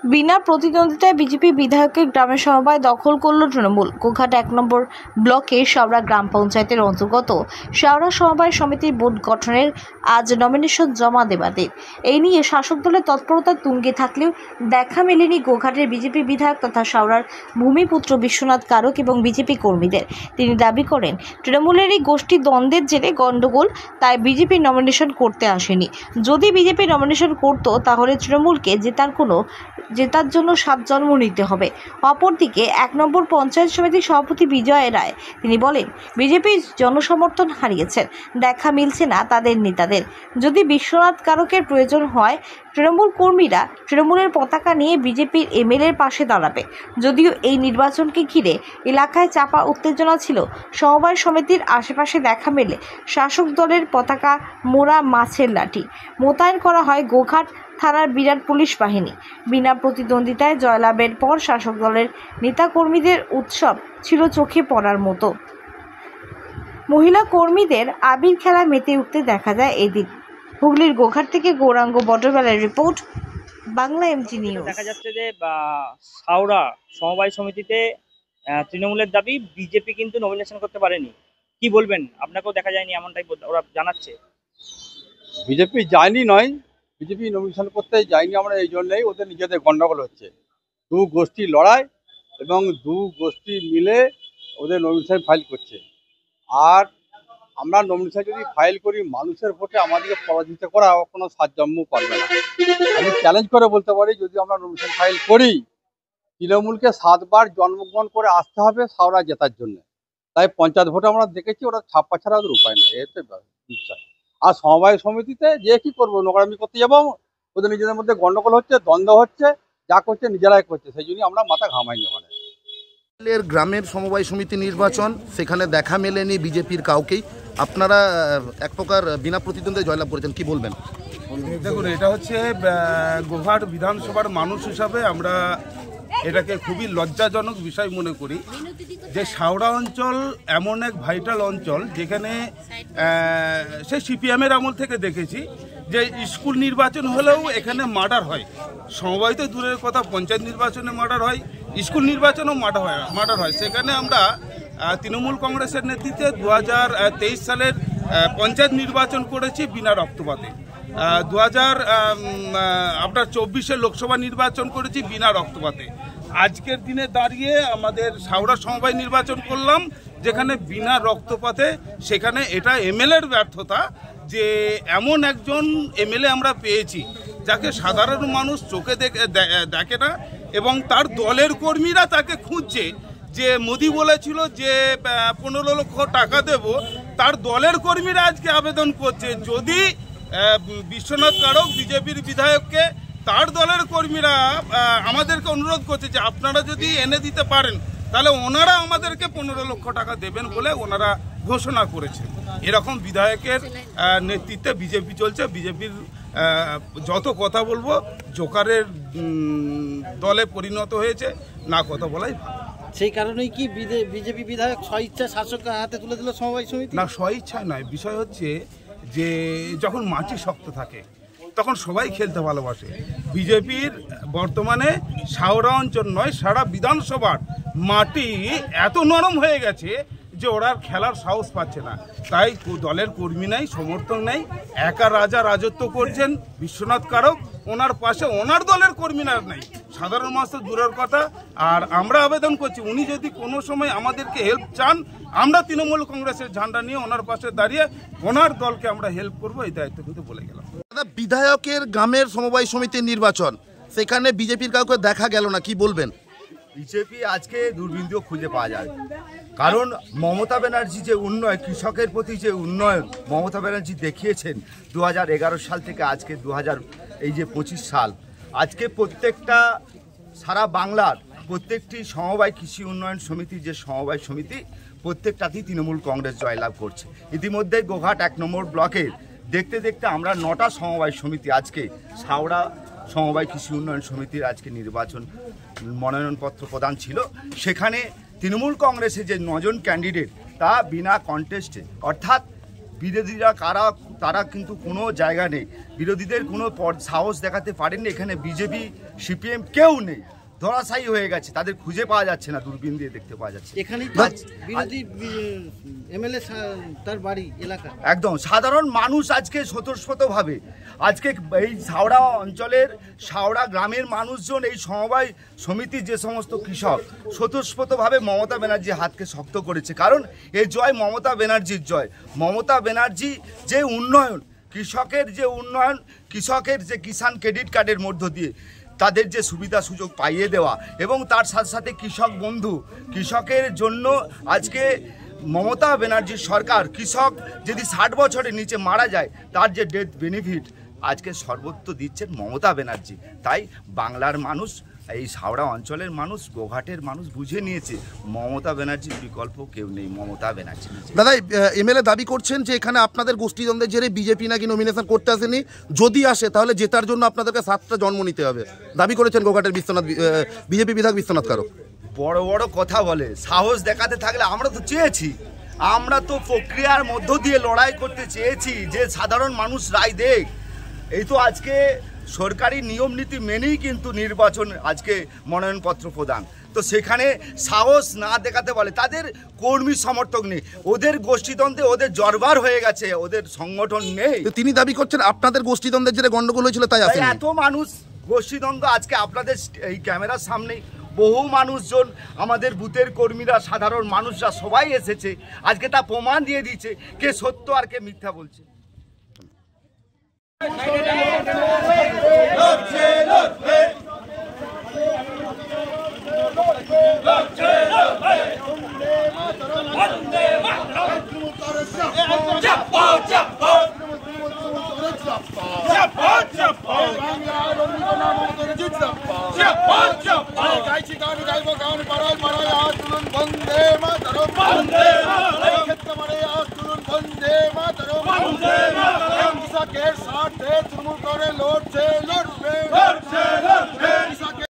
বিনা প্রতিদ্বন্দ্বিতায় বিজেপি বিধায়কের গ্রামের সমবায় দখল করল তৃণমূল। গোঘাট 1 নম্বর ব্লকে শাওড়া গ্রাম পঞ্চায়েতের অন্তর্গত শাওড়া সমবায় সমিতির বোর্ড গঠনের আজ নমিনেশন জমা দেওয়ার দিন। এই নিয়ে শাসক দলের তৎপরতা তুঙ্গে থাকলেও দেখা মেলেনি গোঘাটের বিজেপি বিধায়ক তথা শাওড়ার ভূমিপুত্র বিশ্বনাথ কারক এবং বিজেপি কর্মীদের। তিনি দাবি করেন, তৃণমূলেরই গোষ্ঠী দ্বন্দ্বের জেরে গণ্ডগোল, তাই বিজেপি নমিনেশন করতে আসেনি। যদি বিজেপি নমিনেশন করত তাহলে তৃণমূলকে জেতার জন্য 7 জন্ম নিতে হবে। অপরদিকে 1 নম্বর পঞ্চায়েত সমিতির সভাপতি বিজয় রায় তিনি বলেন, বিজেপি জনসমর্থন হারিয়েছেন, দেখা মিলছে না তাদের নেতাদের। যদি বিশ্বনাথ কারকের প্রয়োজন হয়, তৃণমূল কর্মীরা তৃণমূলের পতাকা নিয়ে বিজেপির এমএলএর পাশে দাঁড়াবে। যদিও এই নির্বাচনকে ঘিরে এলাকায় চাপা উত্তেজনা ছিল, সমবায় সমিতির আশেপাশে দেখা মেলে শাসক দলের পতাকা মোড়া মাছের লাঠি মোতায়েন করা হয় গোঘাট থানার বিরাট পুলিশ বাহিনী। বিনা প্রতিদ্বন্দ্বিতায় জয়লাভের পর শাসক দলের নেতাকর্মীদের উৎসব ছিল চোখে পড়ার মতো। মহিলা কর্মীদের আবির খেলায় মেতে উঠতে দেখা যায় এদিন। হুগলির গোঘাট থেকে গৌরাঙ্গ বটবেলার রিপোর্ট, বাংলা এমজি নিউজ। দেখা যাচ্ছে যে শাওড়া সমবায় সমিতিতে তৃণমূলের দাবি বিজেপি কিন্তু নমিনেশন করতে পারেনি। কি বলবেন? আপনাকেও দেখা যায়নি এমনটাই ওরা জানাচ্ছে। বিজেপি যায়নি নয়, বিজেপি নমিনেশন করতে যায়নি আমরা এই জন্যই, ওদের নিজেদের গন্ডগোল হচ্ছে। দু গোষ্ঠী লড়াই এবং দু গোষ্ঠী মিলে ওদের নমিনেশন ফাইল করছে। আর আমরা নমিনেশন যদি ফাইল করি, মানুষের ভোটে আমাদেরকে পরাজিত করা কোনো 7 জন্ম পারবে না। আমি চ্যালেঞ্জ করে বলতে পারি, যদি আমরা নমিনেশন ফাইল করি, তৃণমূলকে 7 বার জন্মগ্রহণ করে আসতে হবে শাওড়া জেতার জন্য। তাই পঞ্চায়েত ভোটে আমরা দেখেছি ওরা ছাপ্পা ছাড়া ওদের উপায় নেই, এতে বিষয়। আর সমবায় সমিতিতে যে কি করবো, নোংরামি করতে যাবো, ওদের নিজেদের মধ্যে গন্ডগোল হচ্ছে, দ্বন্দ্ব হচ্ছে, যা করছে নিজেরাই করছে, সেই জন্যই আমরা মাথা ঘামাইনি। ওখানে গ্রামের সমবায় সমিতি নির্বাচন, সেখানে দেখা মেলেনি বিজেপির কাউকেই। আপনারা এক প্রকার বিনা প্রতিদ্বন্দ্বিতায় জয়লাভ করেছেন, কি বলবেন? দেখুন, এটা হচ্ছে গোঘাট বিধানসভার মানুষ হিসাবে আমরা এটাকে খুবই লজ্জাজনক বিষয় মনে করি যে শাওড়া অঞ্চল এমন এক ভাইটাল অঞ্চল যেখানে সেই সিপিএমের আমল থেকে দেখেছি যে স্কুল নির্বাচন হলেও এখানে মার্ডার হয়। সমবায় তো দূরের কথা, পঞ্চায়েত নির্বাচনে মার্ডার হয়, স্কুল নির্বাচনেও মার্ডার হয়। সেখানে আমরা তৃণমূল কংগ্রেসের নেতৃত্বে 2023 সালের পঞ্চায়েত নির্বাচন করেছি বিনা রক্তপাতে। 2024 লোকসভা নির্বাচন করেছি বিনা রক্তপাতে। আজকের দিনে দাঁড়িয়ে আমাদের শাওড়া সমবায় নির্বাচন করলাম যেখানে বিনা রক্তপাতে। সেখানে এটা এমএলএর ব্যর্থতা যে এমন একজন এমএলএ আমরা পেয়েছি যাকে সাধারণ মানুষ চোখে দেখে না, এবং তার দলের কর্মীরা তাকে খুঁজছে। যে মোদি বলেছিল যে 15 লক্ষ টাকা দেব, তার দলের কর্মীরা আজকে আবেদন করছে। যদি বিশ্বনাথ কারক বিজেপির বিধায়ককে, তার দলের কর্মীরা আমাদেরকে অনুরোধ করছে যে আপনারা যদি এনে দিতে পারেন তাহলে ওনারা আমাদেরকে 15 লক্ষ টাকা দেবেন বলে ওনারা ঘোষণা করেছে। এরকম বিধায়কের নেতৃত্বে বিজেপি চলছে। বিজেপির যত কথা বলবো জোকারের দলে পরিণত হয়েছে, না কথা বলাই ভালো। সেই কারণেই কি বিজেপি বিধায়ক স্বইচ্ছা শাসকের হাতে তুলে দিল সমবায় সমিতি? না, স্বইচ্ছায় নয়। বিষয় হচ্ছে যে যখন মাটি শক্ত থাকে তখন সবাই খেলতে ভালোবাসে। বিজেপির বর্তমানে শাওড়া অঞ্চল নয়, সারা বিধানসভার মাটি এত নরম হয়ে গেছে যে ওরা খেলার সাহস পাচ্ছে না। তাই দলের কর্মী নাই, সমর্থন নেই, একা রাজা রাজত্ব করছেন বিশ্বনাথ কারক। ওনার পাশে ওনার দলের কর্মীরা নেই, সাধারণ মানুষ তো দূরের কথা। আর আমরা আবেদন করছি, উনি যদি কোনো সময় আমাদেরকে হেল্প চান, আমরা তৃণমূল কংগ্রেসের ঝান্ডা নিয়ে ওনার পাশে দাঁড়িয়ে ওনার দলকে আমরা হেল্প করবো, এই দায়িত্ব কিন্তু বলে গেলাম। বিধায়কের গ্রামের সমবায় সমিতির নির্বাচন, সেখানে বিজেপির কাউকে দেখা গেল না, কি বলবেন? বিজেপি আজকে দূরবিন্দু খুঁজে পাওয়া যায়, কারণ মমতা ব্যানার্জি যে উন্নয়ন, কৃষকের প্রতি যে উন্নয়ন মমতা ব্যানার্জি দেখিয়েছেন 2011 সাল থেকে আজকে 2025 সাল, আজকে প্রত্যেকটা সারা বাংলার প্রত্যেকটি সমবায় কৃষি উন্নয়ন সমিতি, যে সমবায় সমিতি প্রত্যেকটাতেই তৃণমূল কংগ্রেস জয়লাভ করছে। ইতিমধ্যে গোঘাট 1 নম্বর ব্লকের দেখতে দেখতে আমরা 9টা সমবায় সমিতি, আজকে শাওড়া সমবায় কৃষি উন্নয়ন সমিতির আজকে নির্বাচন মনোনয়নপত্র প্রদান ছিল। সেখানে তৃণমূল কংগ্রেসের যে 9 জন ক্যান্ডিডেট তা বিনা কন্টেস্টে, অর্থাৎ বিরোধীরা কারা তারা কিন্তু কোনো জায়গা নেই, বিরোধীদের কোনো সাহস দেখাতে পারেননি। এখানে বিজেপি সিপিএম কেউ নেই, ধরাশায়ী হয়ে গেছে, তাদের খুঁজে পাওয়া যাচ্ছে না, দূরবীন দিয়ে দেখতে পাওয়া যাচ্ছে। এখানেই বিরোধী এমএলএ তার বাড়ি এলাকা। একদম সাধারণ মানুষ আজকে স্বতঃস্ফূর্তভাবে আজকে এই হাওড়া অঞ্চলের হাওড়া গ্রামের মানুষজন এই সমবায় সমিতির যে সমস্ত কৃষক স্বতঃস্ফূর্তভাবে মমতা ব্যানার্জির হাতকে শক্ত করেছে। কারণ এই জয় মমতা ব্যানার্জির জয়। মমতা ব্যানার্জি যে উন্নয়ন, কৃষকের যে উন্নয়ন, কৃষকের যে কিষাণ ক্রেডিট কার্ডের মধ্য দিয়ে তাদের যে সুবিধা সুযোগ পাইয়ে দেওয়া, এবং তার সাথে সাথে কৃষক বন্ধু, কৃষকের জন্য আজকে মমতা ব্যানার্জির সরকার কৃষক যদি 60 বছরের নিচে মারা যায় তার যে ডেথ বেনিফিট আজকে সর্বত্র দিচ্ছেন মমতা ব্যানার্জি। তাই বাংলার মানুষ, এই হাওড়া অঞ্চলের মানুষ, গোঘাটের মানুষ বুঝে নিয়েছে মমতা ব্যানার্জির বিকল্প কেউ নেই, মমতা ব্যানার্জি। দাদা, এমএলএ দাবি করছেন যে এখানে আপনাদের গোষ্ঠীদ্বন্দ্বের জেরে বিজেপি নাকি নমিনেশন করতে আসেনি, যদি আসে তাহলে জেতার জন্য আপনাদেরকে 7টা জন্ম নিতে হবে, দাবি করেছেন গোঘাটের বিজেপি বিধায়ক বিশ্বনাথ কারক। বড় বড় কথা বলে, সাহস দেখাতে থাকলে আমরা তো চেয়েছি, আমরা তো প্রক্রিয়ার মধ্য দিয়ে লড়াই করতে চেয়েছি যে সাধারণ মানুষ রায় দেখ। এই তো আজকে সরকারি নিয়ম নীতি মেনেই কিন্তু নির্বাচন আজকে মনোনয়নপত্র প্রদান, তো সেখানে সাহস না দেখাতে বলে, তাদের কর্মী সমর্থক নেই, ওদের গোষ্ঠীদ্বন্দ্বে ওদের জরবার হয়ে গেছে, ওদের সংগঠন নেই। তিনি দাবি করছেন আপনাদের গোষ্ঠীদ্বন্দ্বের জেরে গন্ডগোল হয়েছিল তাই আসেনি। এত মানুষ গোষ্ঠীদ্বন্দ্ব আজকে আপনাদের এই ক্যামেরার সামনেই বহু মানুষজন, আমাদের বুথের কর্মীরা, সাধারণ মানুষরা সবাই এসেছে, আজকে তা প্রমাণ দিয়ে দিয়েছে কে সত্য আর কে মিথ্যা বলছে। তৃণমূল করে লড়ছে।